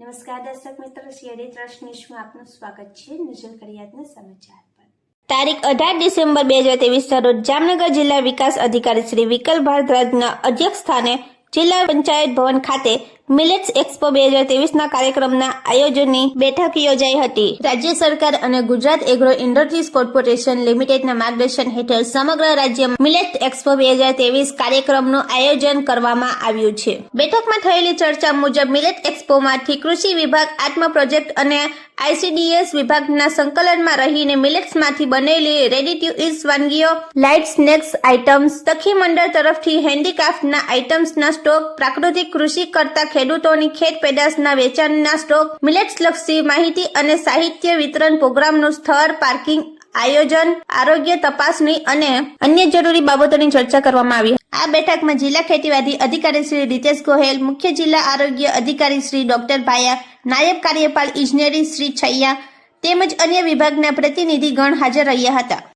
નમસ્કાર દર્શક મિત્રો, સીઆઈડી ટ્રસ્ટ ન્યૂઝમાં આપનું સ્વાગત છે। નજર કરીએ આજના સમાચાર પર। તારીખ 18 ડિસેમ્બર 2023 રોજ જામનગર જિલ્લા વિકાસ અધિકારી શ્રી વિકલ ભારદ્વાજના અધ્યક્ષસ્થાને જિલ્લા પંચાયત ભવન ખાતે મિલેટ્સ એક્સપો 2023ના કાર્યક્રમના આયોજનની બેઠક યોજાઈ હતી। રાજ્ય સરકાર અને ગુજરાત એગ્રો ઇન્ડસ્ટ્રીઝ કોર્પોરેશન લિમિટેડના માર્ગદર્શન હેઠળ સમગ્ર રાજ્યમાં મિલેટ્સ એક્સપો 2023 કાર્યક્રમનું આયોજન કરવામાં આવ્યું છે। બેઠકમાં થયેલી ચર્ચા મુજબ મિલેટ એક્સપોમાંથી કૃષિ વિભાગ, આત્મા પ્રોજેક્ટ અને ICDS વિભાગના સંકલનમાં રહીને મિલેટ્સમાંથી બનેલી રેડી ટુ ઇટ વાનગીઓ, લાઇટ સ્નેક્સ આઇટમ્સ, સખી મંડળ તરફથી હેન્ડીક્રાફ્ટના આઇટમ્સના સ્ટોક, પ્રાકૃતિક કૃષિ કરતા ખેડૂતોની ખેત પેદાશના વેચાણના સ્ટોક, મિલેટ્સ લક્ષી માહિતી અને સાહિત્ય વિતરણ પ્રોગ્રામનું સ્થળ, પાર્કિંગ આયોજન, આરોગ્ય તપાસણી અને અન્ય જરૂરી બાબતોની ચર્ચા કરવામાં આવી। આ બેઠકમાં જિલ્લા ખેતીવાડી અધિકારી શ્રી રીતેશ ગોહેલ, મુખ્ય જિલ્લા આરોગ્ય અધિકારી શ્રી ડોક્ટર ભાયા, નાયબ કાર્યપાલ ઇજનેરી શ્રી છૈયા તેમજ અન્ય વિભાગના પ્રતિનિધિગણ હાજર રહ્યા હતા।